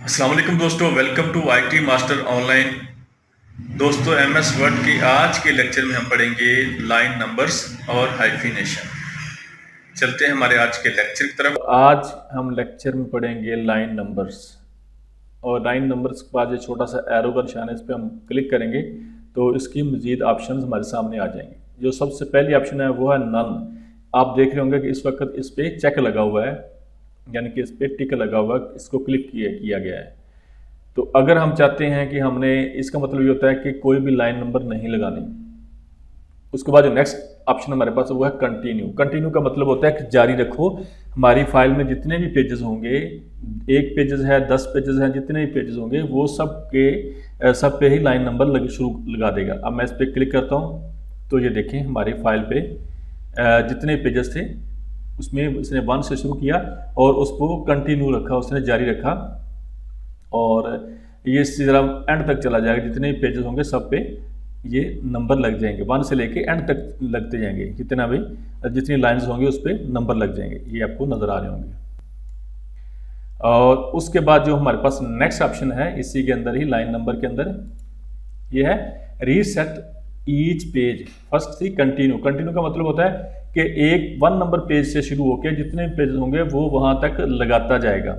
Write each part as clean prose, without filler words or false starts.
अस्सलाम वालेकुम दोस्तों, welcome to IT master online. दोस्तों, एमएस वर्ड के आज के लेक्चर में हम पढ़ेंगे लाइन नंबर्स और हाइफिनेशन। चलते हैं हमारे आज के लेक्चर की तरफ। आज हम लेक्चर में पढ़ेंगे लाइन नंबर्स, और लाइन नंबर्स के बाद ये छोटा सा एरो का निशान है, इस पर हम क्लिक करेंगे तो इसकी मजीद ऑप्शंस हमारे सामने आ जाएंगे। जो सबसे पहली ऑप्शन है वो है नन। आप देख रहे होंगे कि इस वक्त इस पर चेक लगा हुआ है, यानी कि इस पर टिक लगा हुआ है, इसको क्लिक किया गया है। तो अगर हम चाहते हैं कि हमने, इसका मतलब ये होता है कि कोई भी लाइन नंबर नहीं लगानी। उसके बाद जो नेक्स्ट ऑप्शन हमारे पास वो है कंटिन्यू। कंटिन्यू का मतलब होता है कि जारी रखो। हमारी फाइल में जितने भी पेजेस होंगे, एक पेजेस है, 10 पेजेस हैं, जितने भी पेजेस होंगे वो सब पे ही लाइन नंबर लगा देगा। अब मैं इस पर क्लिक करता हूँ तो ये देखें हमारी फाइल पे जितने पेजेस थे उसमें इसने 1 से शुरू किया और उसको कंटिन्यू रखा, उसने जारी रखा, और ये इसी तरह एंड तक चला जाएगा। जितने भी पेजेस होंगे सब पे ये नंबर लग जाएंगे, 1 से लेके एंड तक लगते जाएंगे। कितना भी जितनी लाइंस होंगी उस पर नंबर लग जाएंगे, ये आपको नज़र आ रहे होंगे। और उसके बाद जो हमारे पास नेक्स्ट ऑप्शन है इसी के अंदर ही, लाइन नंबर के अंदर, ये है रीसेट ईच पेज फर्स्ट थी कंटिन्यू। कंटिन्यू का मतलब होता है कि एक 1 नंबर पेज से शुरू होकर जितने पेज होंगे वो वहां तक लगाता जाएगा।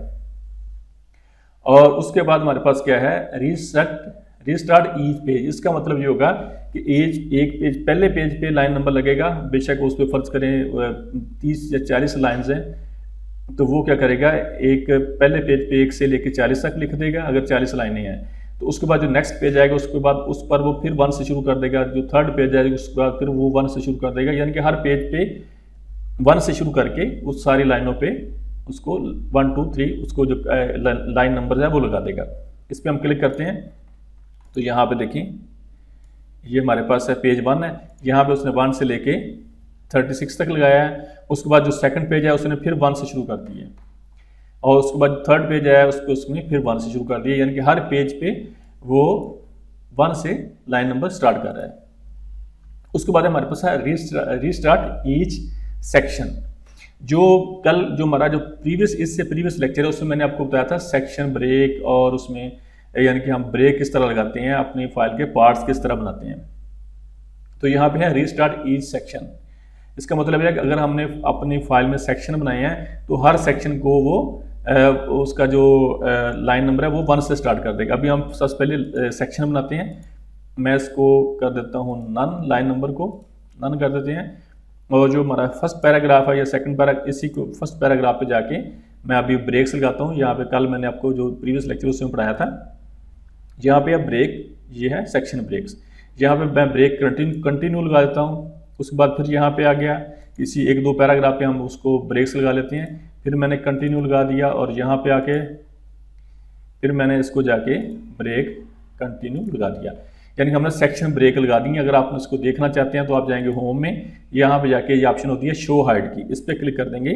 और उसके बाद हमारे पास क्या है, रीस्टार्ट ईच पेज। इसका मतलब ये होगा कि एक पेज, पहले पेज पे लाइन नंबर लगेगा, बेशक उस पर फर्ज करें 30 या 40 लाइन्स हैं, तो वो क्या करेगा, एक पहले पेज पे 1 से लेकर 40 तक लिख देगा अगर 40 लाइनें हैं। तो उसके बाद जो नेक्स्ट पेज आएगा उसके बाद उस पर वो फिर 1 से शुरू कर देगा। जो थर्ड पेज आएगा उसके बाद फिर वो 1 से शुरू कर देगा, यानी कि हर पेज पे 1 से शुरू करके उस सारी लाइनों पे उसको 1 2 3 उसको जो लाइन नंबर है वो लगा देगा। इस पर हम क्लिक करते हैं तो यहाँ पे देखें ये हमारे पास है पेज 1 है, यहाँ पे उसने 1 से लेके 36 तक लगाया है। उसके बाद जो सेकंड पेज है उसने फिर 1 से शुरू कर दिया, और उसके बाद थर्ड पेज आया उसने फिर 1 से शुरू कर दिया, यानी कि हर पेज पे वो 1 से लाइन नंबर स्टार्ट कर रहा है। उसके बाद हमारे पास है रीस्टार्ट ईच सेक्शन। जो हमारा जो इससे प्रीवियस लेक्चर है उसमें मैंने आपको बताया था सेक्शन ब्रेक, और उसमें यानी कि हम ब्रेक किस तरह लगाते हैं, अपनी फाइल के पार्ट्स किस तरह बनाते हैं। तो यहाँ पे है रीस्टार्ट ईच सेक्शन। इसका मतलब है कि अगर हमने अपनी फाइल में सेक्शन बनाए हैं तो हर सेक्शन को वो उसका जो लाइन नंबर है वो 1 से स्टार्ट कर देगा। अभी हम सबसे पहले सेक्शन बनाते हैं। मैं इसको कर देता हूँ नन, लाइन नंबर को नन कर देते हैं, और जो हमारा फर्स्ट पैराग्राफ है या सेकंड पैराग्राफ, इसी को फर्स्ट पैराग्राफ पे जाके मैं अभी ब्रेक्स लगाता हूँ। यहाँ पे कल मैंने आपको जो प्रीवियस लेक्चर उसमें पढ़ाया था, यहाँ पे अब ब्रेक, ये है सेक्शन ब्रेक्स। यहाँ पे मैं ब्रेक कंटिन्यू लगा देता हूँ। उसके बाद फिर यहाँ पे आ गया इसी 1-2 पैराग्राफ पे हम उसको ब्रेक्स लगा लेते हैं। फिर मैंने कंटिन्यू लगा दिया, और यहाँ पे आके फिर मैंने इसको जाके ब्रेक कंटिन्यू लगा दिया, यानी हमने सेक्शन ब्रेक लगा दी। अगर आप इसको देखना चाहते हैं तो आप जाएंगे होम में, यहाँ पे जाके ये ऑप्शन होती है शो हाइड की, इस पर क्लिक कर देंगे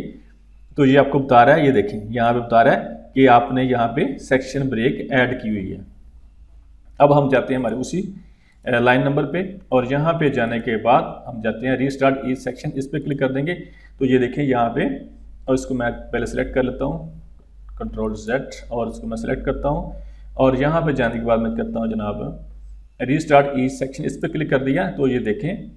तो ये आपको बता रहा है, ये देखें यहाँ पे बता रहा है कि आपने यहाँ पे सेक्शन ब्रेक ऐड की हुई है। अब हम जाते हैं हमारे उसी लाइन नंबर पे, और यहाँ पे जाने के बाद हम जाते हैं रीस्टार्ट ईच सेक्शन, इस पर क्लिक कर देंगे तो ये देखें यहाँ पे, और इसको मैं पहले सेलेक्ट कर लेता हूँ Ctrl+Z, और इसको मैं सेलेक्ट करता हूँ, और यहाँ पे जाने के बाद मैं करता हूँ जनाब रीस्टार्ट ईच सेक्शन, इस पर क्लिक कर दिया तो ये देखें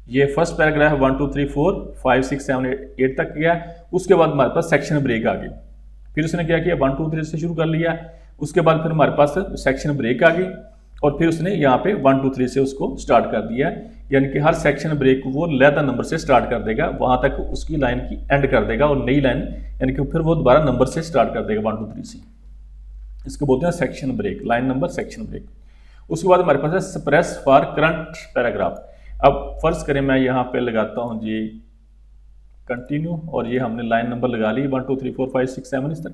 ये फर्स्ट पैराग्राफ 1 2 3 4 5 6 7 8 तक गया। उसके बाद हमारे पास सेक्शन ब्रेक आ गई। फिर उसने क्या किया, 1 2 3 से शुरू कर लिया, उसके बाद फिर हमारे पास सेक्शन ब्रेक आ गई, और फिर उसने यहाँ पे 1 2 3 से उसको स्टार्ट कर दिया, यानी कि हर सेक्शन ब्रेक को वो लेदर नंबर से स्टार्ट कर देगा, वहां तक उसकी लाइन की एंड कर देगा, और नई लाइन यानी कि फिर वो दोबारा नंबर से स्टार्ट कर देगा 1 2 3 से। इसको बोलते हैं section break, line number section break. उसके बाद हमारे पास है सप्रेस फॉर करंट पैराग्राफ। अब फर्ज करें मैं यहाँ पे लगाता हूँ जी कंटिन्यू, और ये हमने लाइन नंबर लगा ली 1 2 3 4 5 6 7 इस तरह।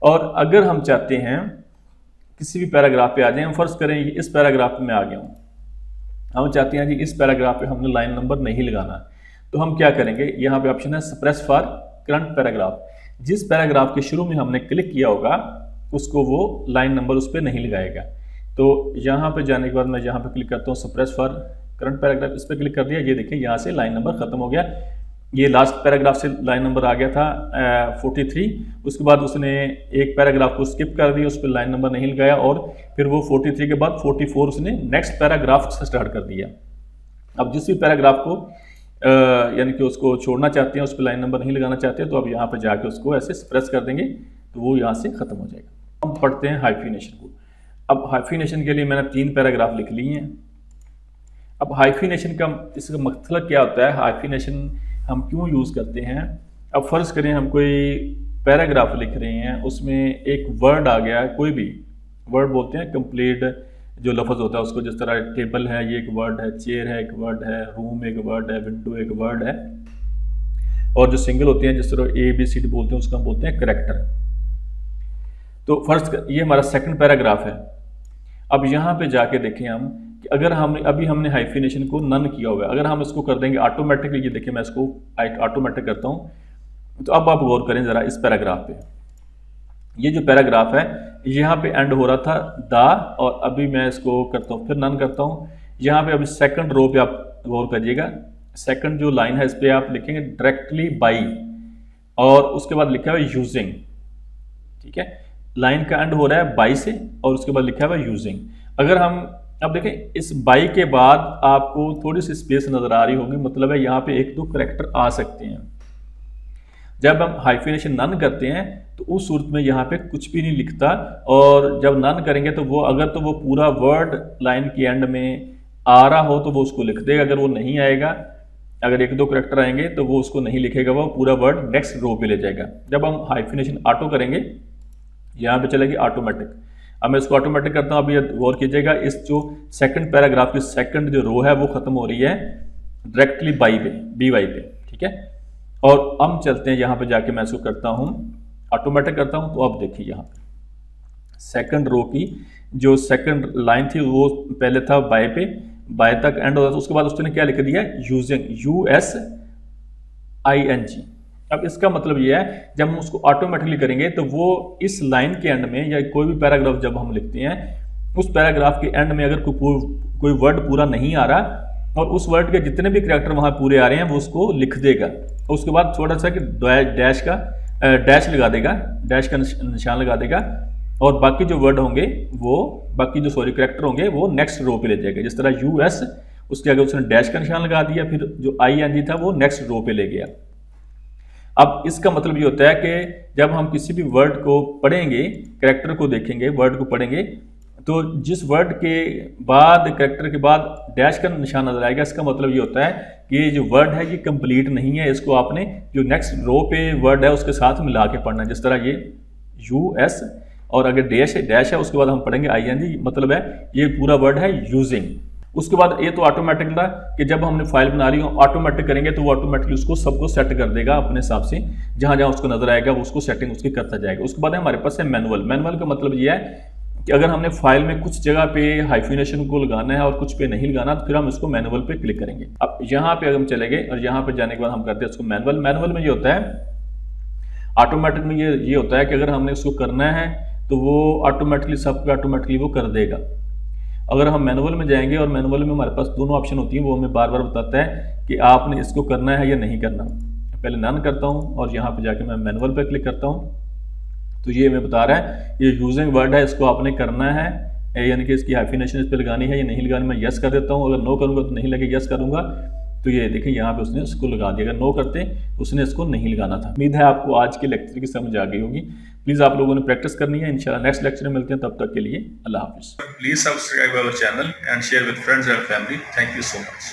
और अगर हम चाहते हैं किसी भी पैराग्राफ पे आ जाए, हम फर्ज करें इस पैराग्राफ में आ गया हूँ, हम चाहते हैं जी इस पैराग्राफ पे हमने लाइन नंबर नहीं लगाना, तो हम क्या करेंगे, यहाँ पे ऑप्शन है सप्रेस फॉर करंट पैराग्राफ। जिस पैराग्राफ के शुरू में हमने क्लिक किया होगा उसको वो लाइन नंबर उस पर नहीं लगाएगा। तो यहाँ पे जाने के बाद मैं यहाँ पे क्लिक करता हूँ सप्रेस फॉर करंट पैराग्राफ, इस पर क्लिक कर दिया, ये देखिए यहाँ से लाइन नंबर खत्म हो गया। ये लास्ट पैराग्राफ से लाइन नंबर आ गया था 43। उसके बाद उसने एक पैराग्राफ को स्किप कर दिया, उस पर लाइन नंबर नहीं लगाया, और फिर वो 43 के बाद 44 उसने नेक्स्ट पैराग्राफ से स्टार्ट कर दिया। अब जिस भी पैराग्राफ को यानी कि उसको छोड़ना चाहते हैं, उस पर लाइन नंबर नहीं लगाना चाहते, तो अब यहाँ पर जाके उसको ऐसे प्रेस कर देंगे तो वो यहाँ से ख़त्म हो जाएगा। हम पढ़ते हैं हाइफिनेशन को। अब हाइफिनेशन के लिए मैंने 3 पैराग्राफ लिख लिए हैं। अब हाइफिनेशन का इसका मतलब क्या होता है, हाइफिनेशन हम क्यों यूज़ करते हैं। अब फ़र्ज़ करें हम कोई पैराग्राफ लिख रहे हैं, उसमें एक वर्ड आ गया, कोई भी वर्ड बोलते हैं कंप्लीट जो लफ्ज़ होता है उसको, जिस तरह टेबल है ये एक वर्ड है, चेयर है एक वर्ड है, रूम एक वर्ड है, विंडो एक वर्ड है, और जो सिंगल होते हैं जिस तरह ABCD बोलते हैं उसका हम बोलते हैं करैक्टर। तो फर्स्ट ये हमारा सेकंड पैराग्राफ है। अब यहाँ पे जाके देखें हम कि अगर हमने हाइफिनेशन को नन किया हुआ है, अगर हम इसको कर देंगे ऑटोमेटिकली, ये देखिए मैं इसको ऑटोमेटिक करता हूँ, तो अब आप गौर करें ज़रा इस पैराग्राफ पे। ये जो पैराग्राफ है यहाँ पे एंड हो रहा था द, और अभी मैं इसको करता हूँ फिर नन करता हूँ। यहाँ पे अभी सेकंड रो पे आप गौर करिएगा, सेकंड जो लाइन है इस पे आप लिखेंगे डायरेक्टली बाई, और उसके बाद लिखा हुआ यूजिंग। ठीक है, लाइन का एंड हो रहा है बाई से और उसके बाद लिखा हुआ यूजिंग। अगर हम अब देखें इस बाई के बाद आपको थोड़ी सी स्पेस नजर आ रही होगी, मतलब है यहाँ पे 1-2 करैक्टर आ सकते हैं। जब हम हाइफिनेशन नन करते हैं तो उस सूरत में यहाँ पे कुछ भी नहीं लिखता, और जब नन करेंगे तो वो अगर तो वो पूरा वर्ड लाइन के एंड में आ रहा हो तो वो उसको लिख देगा, अगर वो नहीं आएगा, अगर 1-2 करैक्टर आएंगे तो वो उसको नहीं लिखेगा, वो पूरा वर्ड नेक्स्ट रो पे ले जाएगा। जब हम हाइफिनेशन ऑटो करेंगे यहाँ पे चलेगी ऑटोमेटिक। अब मैं इसको ऑटोमेटिक करता हूँ, अभी गौर कीजिएगा इस जो सेकंड पैराग्राफ की सेकंड जो रो है वो खत्म हो रही है डायरेक्टली बाई पे, BY पे। ठीक है, और हम चलते हैं यहाँ पे जाके मैं इसको करता हूँ ऑटोमेटिक करता हूँ। तो अब देखिए यहाँ पे सेकंड रो की जो सेकंड लाइन थी वो पहले था बाय पे, बाय तक एंड होता था, उसके बाद उसने क्या लिख दिया यूजिंग, USING। अब इसका मतलब ये है जब हम उसको ऑटोमेटिकली करेंगे तो वो इस लाइन के एंड में या कोई भी पैराग्राफ जब हम लिखते हैं उस पैराग्राफ के एंड में अगर कोई वर्ड पूरा नहीं आ रहा और उस वर्ड के जितने भी करैक्टर वहां पूरे आ रहे हैं वो उसको लिख देगा। उसके बाद थोड़ा सा कि डैश लगा देगा, डैश का निशान लगा देगा, और बाकी जो वर्ड होंगे वो बाकी जो करैक्टर होंगे वो नेक्स्ट रो पे ले जाएगा। जिस तरह US उसके आगे उसने डैश का निशान लगा दिया, फिर जो ING था वो नेक्स्ट रो पे ले गया। अब इसका मतलब ये होता है कि जब हम किसी भी वर्ड को पढ़ेंगे, करैक्टर को देखेंगे, वर्ड को पढ़ेंगे, तो जिस वर्ड के बाद करैक्टर के बाद डैश का निशान नजर आएगा, इसका मतलब ये होता है कि ये जो वर्ड है ये कंप्लीट नहीं है, इसको आपने जो नेक्स्ट रो पे वर्ड है उसके साथ मिला के पढ़ना है। जिस तरह ये US और अगर डैश है उसके बाद हम पढ़ेंगे ING, मतलब है ये पूरा वर्ड है यूजिंग। उसके बाद ये तो ऑटोमेटिक था कि जब हमने फाइल बना ली ऑटोमेटिक करेंगे तो वो ऑटोमेटिकली उसको सबको सेट कर देगा अपने हिसाब से, जहां जहां उसको नजर आएगा वो उसको सेटिंग उसकी करता जाएगा। उसके बाद हमारे पास है मैनुअल। मैनुअल का मतलब ये है कि अगर हमने फाइल में कुछ जगह पे हाइफिनेशन को लगाना है और कुछ पे नहीं लगाना तो फिर हम इसको मैनुअल पे क्लिक करेंगे। अब यहाँ पे अगर हम चले गए और यहाँ पे जाने के बाद हम करते हैं इसको मैनुअल। मैनुअल में ये होता है ऑटोमेटिक में ये होता है कि अगर हमने इसको करना है तो वो ऑटोमेटिकली सबको ऑटोमेटिकली वो कर देगा। अगर हम मैनुअल में जाएंगे और मैनुअल में हमारे पास दोनों ऑप्शन होती हैं, वो हमें बार बार बताता है कि आपने इसको करना है या नहीं करना। पहले नन करता हूँ और यहाँ पे जाके मैं मैनुअल पे क्लिक करता हूँ तो ये हमें बता रहा है ये यूजिंग वर्ड है, इसको आपने करना है, यानी कि इसकी हाइफिनेशन इस पर लगानी है या नहीं लगानी। मैं यस कर देता हूँ, अगर नो करूँगा तो नहीं लगे, यस करूँगा तो ये देखिए यहाँ पे उसने इसको लगा दिया। अगर नो करते तो उसने इसको नहीं लगाना था। उम्मीद है आपको आज के लेक्चर की समझ आ गई होगी। प्लीज़ आप लोगों ने प्रैक्टिस करनी है। इंशाल्लाह नेक्स्ट लेक्चर में मिलते हैं, तब तक के लिए अल्लाह हाफिज़। Please subscribe our channel and share with friends and family. Thank you so much.